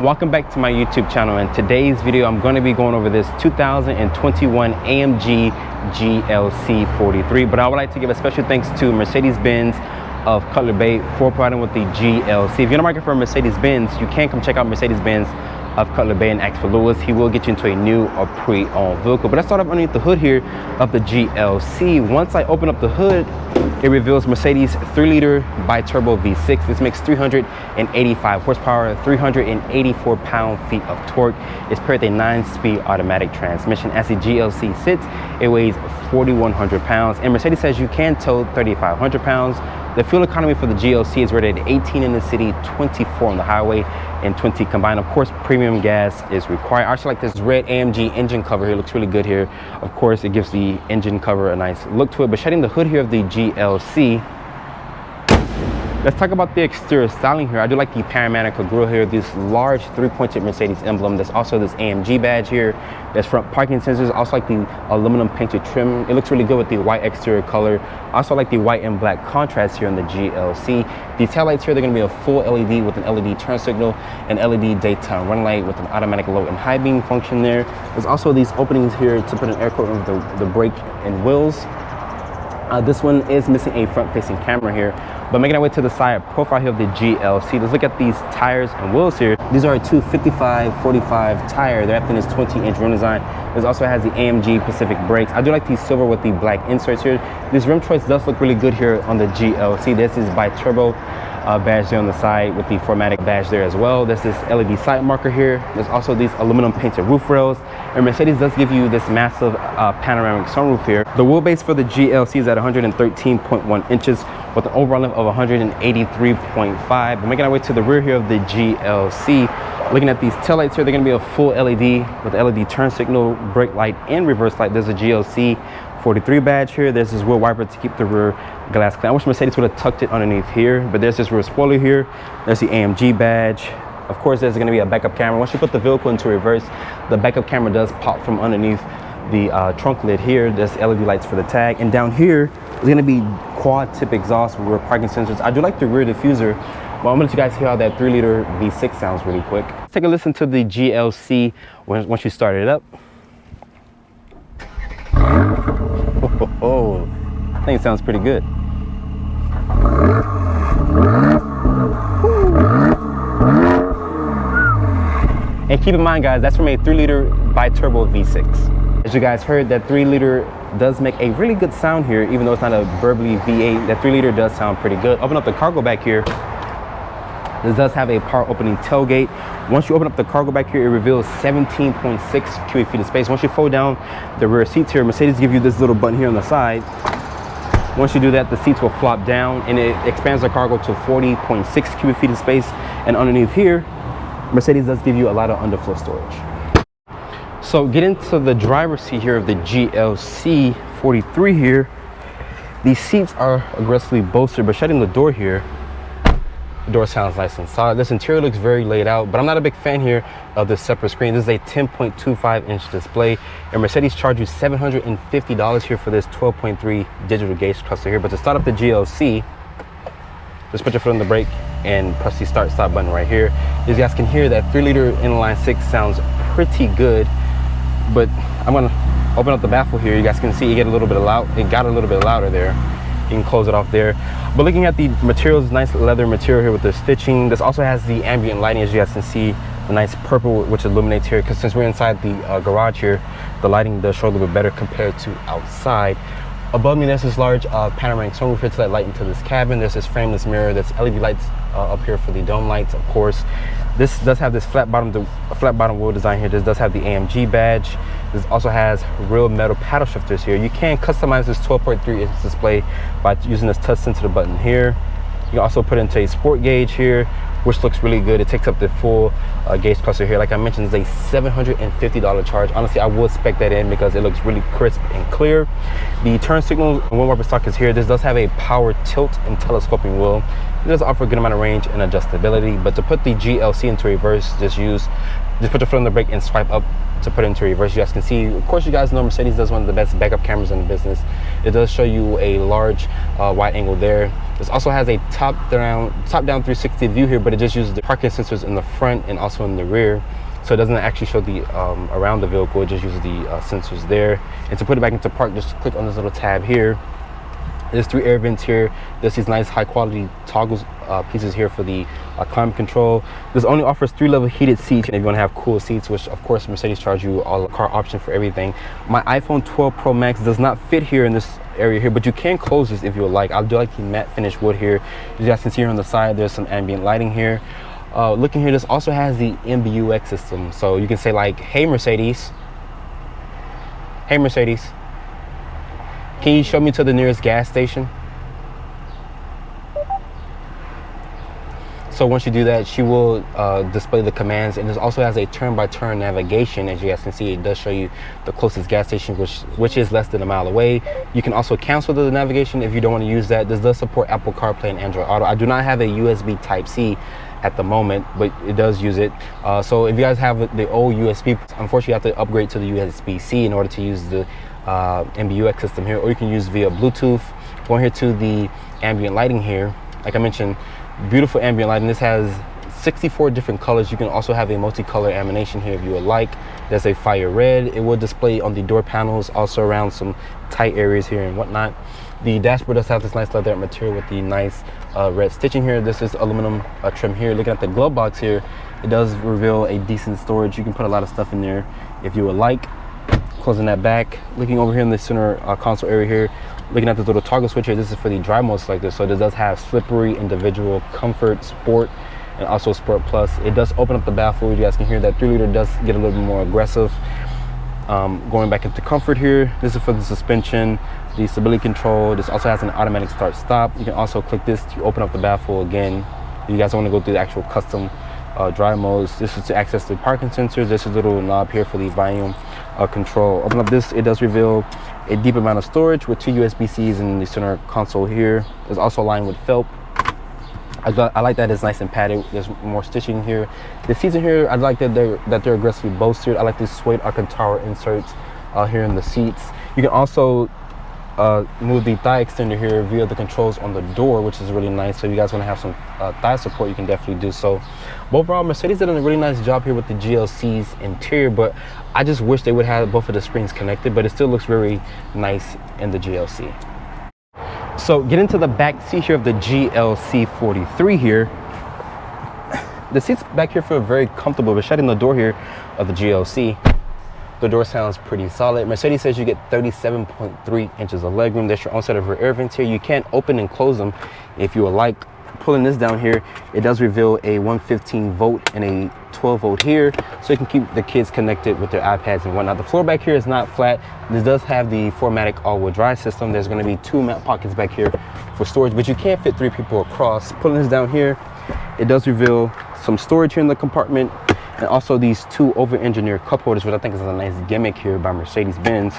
Welcome back to my YouTube channel. In today's video, I'm going to be going over this 2021 AMG GLC 43. But I would like to give a special thanks to Mercedes-Benz of Cutler Bay for providing with the GLC. If you're in the market for a Mercedes-Benz, you can come check out Mercedes-Benz of Cutler Bay and ask for Lewis. He will get you into a new or pre-owned vehicle. But let's start off underneath the hood here of the GLC. Once I open up the hood, it reveals Mercedes 3-liter bi-turbo V6. This makes 385 horsepower, 384 pound-feet of torque. It's paired with a 9-speed automatic transmission. As the GLC sits, it weighs 4,100 pounds, and Mercedes says you can tow 3,500 pounds. The fuel economy for the GLC is rated at 18 in the city, 24 on the highway, and 20 combined. Of course, premium gas is required. I actually like this red AMG engine cover here. It looks really good here. Of course, it gives the engine cover a nice look to it. But shedding the hood here of the GLC, let's talk about the exterior styling here. I do like the Panoramica grille here, this large 3-pointed Mercedes emblem. There's also this AMG badge here. There's front parking sensors. Also like the aluminum painted trim. It looks really good with the white exterior color. Also like the white and black contrast here in the GLC. The taillights here, they're going to be a full LED with an LED turn signal and LED daytime running light with an automatic low and high beam function there. There's also these openings here to put an air coat over the brake and wheels. This one is missing a front-facing camera here, but making our way to the side profile here of the GLC, let's look at these tires and wheels here. These are a 255/45 tire. They're after this 20-inch rim design. This also has the AMG Pacific brakes. I do like these silver with the black inserts here. This rim choice does look really good here on the GLC. This is bi-turbo badge there on the side with the 4MATIC badge there as well. There's this LED side marker here. There's also these aluminum painted roof rails, and Mercedes does give you this massive panoramic sunroof here. The wheelbase for the GLC is at 113.1 inches with an overall length of 183.5. But making our way to the rear here of the GLC, looking at these taillights here, they're going to be a full LED with LED turn signal, brake light, and reverse light. There's a GLC 43 badge here. There's this rear wiper to keep the rear glass clean. I wish Mercedes would have tucked it underneath here, but there's this rear spoiler here. There's the AMG badge. Of course, there's going to be a backup camera. Once you put the vehicle into reverse, the backup camera does pop from underneath the trunk lid here. There's LED lights for the tag, and down here is going to be quad tip exhaust with rear parking sensors. I do like the rear diffuser, but I'm going to let you guys hear how that 3-liter V6 sounds really quick. Let's take a listen to the GLC once you start it up. Oh, I think it sounds pretty good. And keep in mind, guys, that's from a 3-liter bi-turbo V6. As you guys heard, that 3-liter does make a really good sound here, even though it's not a burbly V8. That 3-liter does sound pretty good. Open up the cargo back here. This does have a power opening tailgate. Once you open up the cargo back here, it reveals 17.6 cubic feet of space. Once you fold down the rear seats here, Mercedes give you this little button here on the side. Once you do that, the seats will flop down and it expands the cargo to 40.6 cubic feet of space. And underneath here, Mercedes does give you a lot of underfloor storage. So get into the driver's seat here of the GLC 43 here. These seats are aggressively bolstered, but shutting the door here, the door sounds nice and solid. This interior looks very laid out, but I'm not a big fan here of this separate screen. This is a 10.25-inch display, and Mercedes charges you $750 here for this 12.3 digital gauge cluster here. But to start up the GLC, just put your foot on the brake and press the start-stop button right here. As you guys can hear, that 3-liter inline 6 sounds pretty good, but I'm gonna open up the baffle here. You guys can see it got a little bit louder there. You can close it off there. But looking at the materials, nice leather material here with the stitching. This also has the ambient lighting, as you guys can see, the nice purple which illuminates here, because since we're inside the garage here, the lighting does show a little bit better compared to outside. Above me, there's this large panoramic sunroof here to let light into this cabin. There's this frameless mirror. There's LED lights up here for the dome lights, of course. This does have this flat bottom wheel design here. This does have the AMG badge. This also has real metal paddle shifters here. You can customize this 12.3-inch display by using this touch sensitive button here. You can also put it into a sport gauge here, which looks really good. It takes up the full gauge cluster here. Like I mentioned, it's a $750 charge. Honestly, I would spec that in because it looks really crisp and clear. The turn signal and wind wiper stock is here. This does have a power tilt and telescoping wheel. It does offer a good amount of range and adjustability, but to put the GLC into reverse, just put your foot on the brake and swipe up to put it into reverse. You guys can see, of course, you guys know Mercedes does one of the best backup cameras in the business. It does show you a large wide angle there. This also has a top down 360 view here, but it just uses the parking sensors in the front and also in the rear. So it doesn't actually show the around the vehicle, it just uses the sensors there. And to put it back into park, just click on this little tab here. There's 3 air vents here. There's these nice high quality toggles pieces here for the climate control. This only offers 3-level heated seats, and if you want to have cool seats, which of course Mercedes charge you a la carte option for everything. My iPhone 12 Pro Max does not fit here in this area here, but you can close this if you would like. I do like the matte finish wood here. You guys can see here on the side, there's some ambient lighting here. Looking here, this also has the MBUX system, so you can say like, hey Mercedes, can you show me to the nearest gas station? So once you do that, she will display the commands, and this also has a turn-by-turn navigation. As you guys can see, it does show you the closest gas station, which is less than a mile away. You can also cancel the navigation if you don't want to use that. This does support Apple CarPlay and Android Auto. I do not have a USB Type-C at the moment, but it does use it. So if you guys have the old USB, unfortunately you have to upgrade to the USB-C in order to use the MBUX system here, or you can use via Bluetooth. Going here to the ambient lighting here, like I mentioned, beautiful ambient lighting. This has 64 different colors. You can also have a multicolor animation here if you would like. There's a fire red. It will display on the door panels, also around some tight areas here and whatnot. The dashboard does have this nice leather material with the nice red stitching here. This is aluminum trim here. Looking at the glove box here, it does reveal a decent storage. You can put a lot of stuff in there if you would like. Closing that back, looking over here in the center console area here, looking at the little toggle switch here, this is for the drive mode selector. So this does have slippery, individual, comfort, sport, and also sport plus. It does open up the baffle. You guys can hear that 3-liter does get a little bit more aggressive. Going back into comfort here, this is for the suspension, the stability control. This also has an automatic start stop. You can also click this to open up the baffle again. If you guys want to go through the actual custom drive modes. This is to access the parking sensors. This is a little knob here for the volume control. Open up this, it does reveal a deep amount of storage with 2 USB-Cs in the center console here. It's also lined with felt. I like that it's nice and padded. There's more stitching here. The seats in here, I like that they're aggressively bolstered. I like these suede Alcantara inserts here in the seats. You can also move the thigh extender here via the controls on the door, which is really nice. So if you guys want to have some thigh support, you can definitely do so. But overall, Mercedes did a really nice job here with the GLC's interior, but I just wish they would have both of the screens connected, but it still looks very nice in the GLC. So get into the back seat here of the GLC 43 here. The seats back here feel very comfortable, but shutting the door here of the GLC, the door sounds pretty solid. Mercedes says you get 37.3 inches of legroom. There's your own set of rear air vents here. You can open and close them if you would like. Pulling this down here, it does reveal a 115 volt and a 12 volt here, so you can keep the kids connected with their iPads and whatnot. The floor back here is not flat. This does have the 4MATIC all-wheel drive system. There's going to be 2 map pockets back here for storage, but you can't fit 3 people across. Pulling this down here, it does reveal some storage here in the compartment, and also these 2 over-engineered cup holders, which I think is a nice gimmick here by Mercedes-Benz.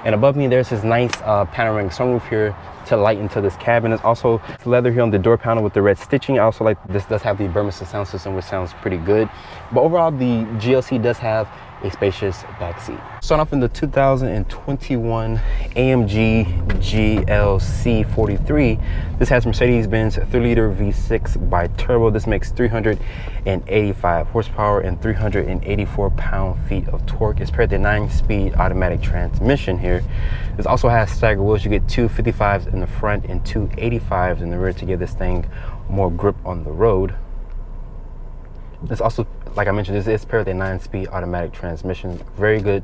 And above me, there's this nice panoramic sunroof here to light into this cabin. There's also leather here on the door panel with the red stitching. I also like this does have the Burmester sound system, which sounds pretty good. But overall, the GLC does have a spacious back seat. Starting off in the 2021 AMG GLC 43. This has Mercedes-Benz 3-liter V6 bi-turbo. This makes 385 horsepower and 384 pound-feet of torque. It's paired with a 9-speed automatic transmission here. This also has stagger wheels. You get 2 55s in the front and 2 85s in the rear to give this thing more grip on the road. This also, like I mentioned, this is paired with a 9-speed automatic transmission. Very good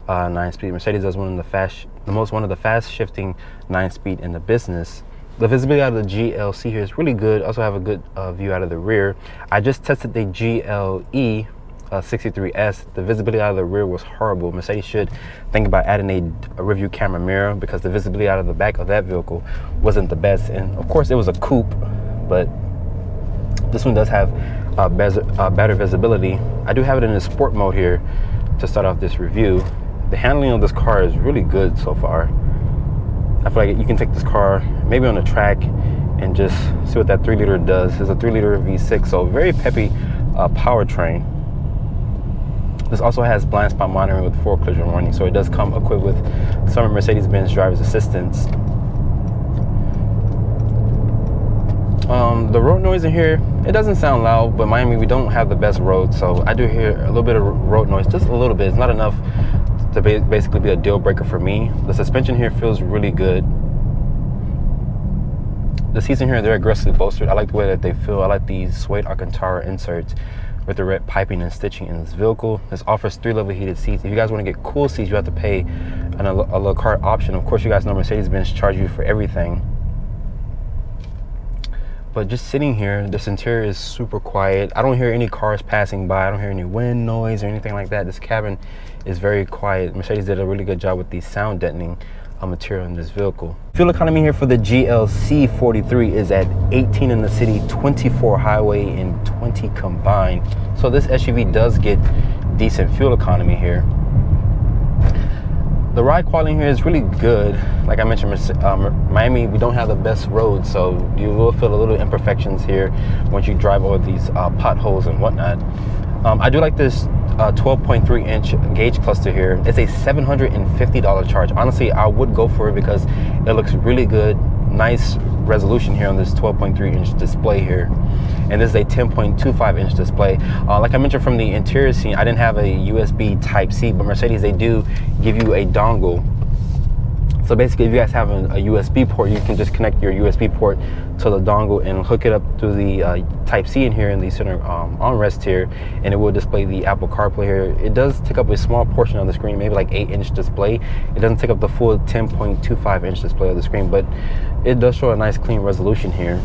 9-speed. Mercedes does one of the fast shifting 9-speed in the business. The visibility out of the GLC here is really good. Also have a good view out of the rear. I just tested the GLE 63S. The visibility out of the rear was horrible. Mercedes should think about adding a review camera mirror, because the visibility out of the back of that vehicle wasn't the best. And of course, it was a coupe, but this one does have better visibility. I do have it in the sport mode here to start off this review. The handling of this car is really good so far. I feel like you can take this car maybe on a track and just see what that 3-liter does. It's a 3-liter V6, so very peppy powertrain. This also has blind spot monitoring with forward collision warning, so it does come equipped with some Mercedes-Benz driver's assistance. The road noise in here, it doesn't sound loud, but Miami, we don't have the best roads, so I do hear a little bit of road noise, just a little bit. It's not enough to basically be a deal breaker for me. The suspension here feels really good. The seats in here, they're aggressively bolstered. I like the way that they feel. I like these suede Alcantara inserts with the red piping and stitching in this vehicle. This offers 3-level heated seats. If you guys want to get cool seats, you have to pay a la carte option. Of course, you guys know Mercedes-Benz charge you for everything. But just sitting here, this interior is super quiet. I don't hear any cars passing by. I don't hear any wind noise or anything like that. This cabin is very quiet. Mercedes did a really good job with the sound deadening material in this vehicle. Fuel economy here for the GLC 43 is at 18 in the city, 24 highway, and 20 combined. So this SUV does get decent fuel economy here. The ride quality here is really good. Like I mentioned, Miami, we don't have the best roads, so you will feel a little imperfections here once you drive over these potholes and whatnot. I do like this 12.3 inch gauge cluster here. It's a $750 charge. Honestly, I would go for it because it looks really good. Nice resolution here on this 12.3 inch display here, and this is a 10.25 inch display. Like I mentioned from the interior scene, I didn't have a USB type C, but Mercedes, they do give you a dongle. So basically, if you guys have a USB port, you can just connect your USB port to the dongle and hook it up to the type C in here in the center armrest here, and it will display the Apple CarPlay here. It does take up a small portion of the screen, maybe like 8-inch display. It doesn't take up the full 10.25 inch display of the screen, but it does show a nice clean resolution here.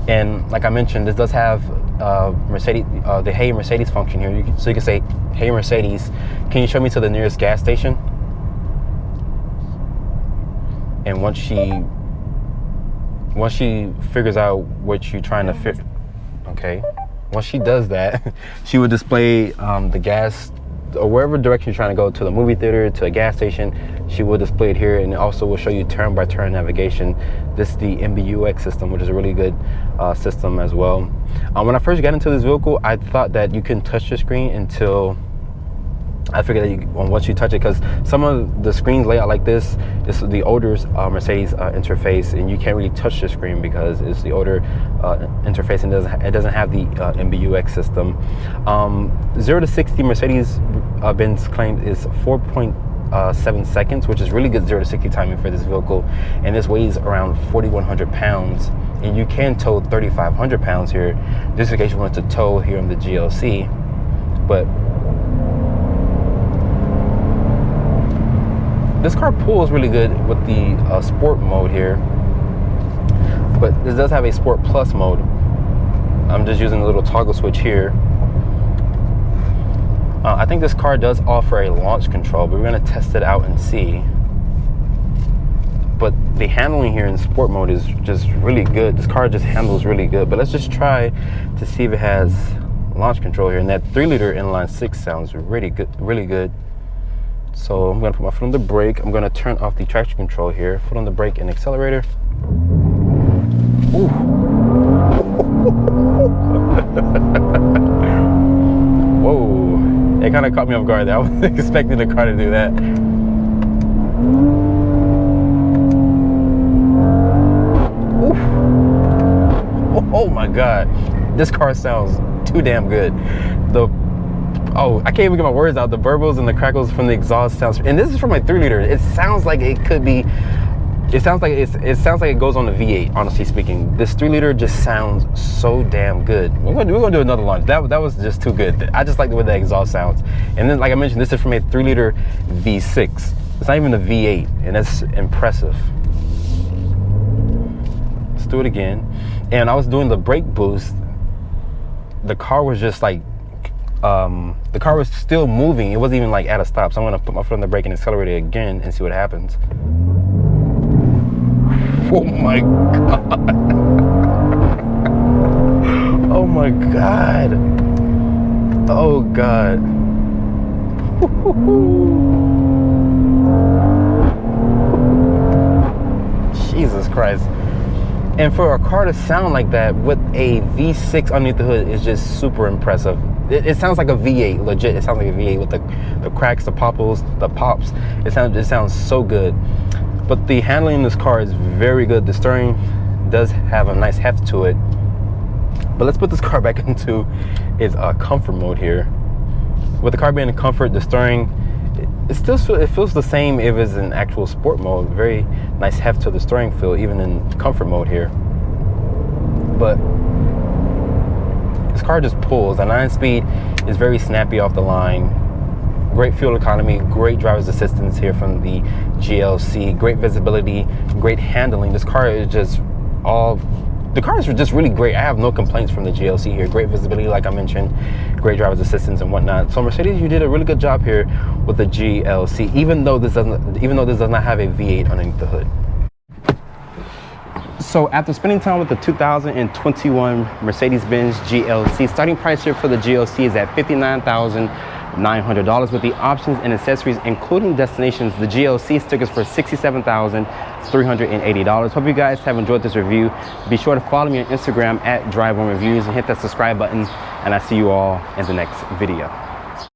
And like I mentioned, this does have Mercedes, the Hey Mercedes function here. So you can say, "Hey Mercedes, can you show me to the nearest gas station?" And once she figures out what you're trying to fit, okay, once she does that, she would display the gas, or wherever direction you're trying to go, to the movie theater, to a gas station. She will display it here, and it also will show you turn-by-turn navigation. This is the MBUX system, which is a really good system as well. When I first got into this vehicle, I thought that you couldn't touch the screen until I figured that once you touch it, because some of the screens lay out like this. This is the older Mercedes interface, and you can't really touch the screen because it's the older interface, and it doesn't have the MBUX system. 0 to 60 Mercedes-Benz claimed is 4.7 seconds, which is really good 0 to 60 timing for this vehicle, and this weighs around 4,100 pounds, and you can tow 3,500 pounds here. This is in case you want to tow here on the GLC, but this car pulls really good with the sport mode here, but this does have a sport plus mode. I'm just using a little toggle switch here. I think this car does offer a launch control, but we're going to test it out and see. But the handling here in sport mode is just really good. This car just handles really good. But let's just try to see if it has launch control here. And that 3-liter inline 6 sounds really good, really good. So I'm going to put my foot on the brake. I'm going to turn off the traction control here. Foot on the brake and accelerator. Ooh. Whoa. It kind of caught me off guard there. I wasn't expecting the car to do that. Ooh. Oh my God. This car sounds too damn good. Oh, I can't even get my words out. The burbles and the crackles from the exhaust sounds, and this is from my 3-liter. It sounds like it could be. It sounds like it goes on the V8. Honestly speaking, this 3-liter just sounds so damn good. We're gonna do another launch. That was just too good. I just like the way the exhaust sounds. And then, like I mentioned, this is from a 3-liter V6. It's not even a V8, and that's impressive. Let's do it again. And I was doing the brake boost. The car was just like. The car was still moving. It wasn't even like at a stop. So I'm gonna put my foot on the brake and accelerate it again and see what happens. Oh my God. Oh my God. Oh God. Jesus Christ. And for a car to sound like that with a V6 underneath the hood is just super impressive. It sounds like a V8, legit. It sounds like a V8 with the cracks, the pops. It sounds so good. But the handling in this car is very good. The steering does have a nice heft to it. But let's put this car back into its comfort mode here. With the car being in comfort, the steering, it feels the same if it's in actual sport mode. Very nice heft to the steering feel, even in comfort mode here. But this car just pulls. The 9-speed is very snappy off the line. Great fuel economy, great driver's assistance here from the GLC. Great visibility, great handling. This car is just the cars are just really great. I have no complaints from the GLC here. Great visibility, like I mentioned, great driver's assistance and whatnot. So Mercedes, you did a really good job here with the GLC, even though this does not have a V8 underneath the hood. So after spending time with the 2021 Mercedes-Benz GLC, starting price here for the GLC is at $59,900 with the options and accessories, including destinations. The GLC stickers for $67,380. Hope you guys have enjoyed this review. Be sure to follow me on Instagram at Drive On Reviews and hit that subscribe button. And I see you all in the next video.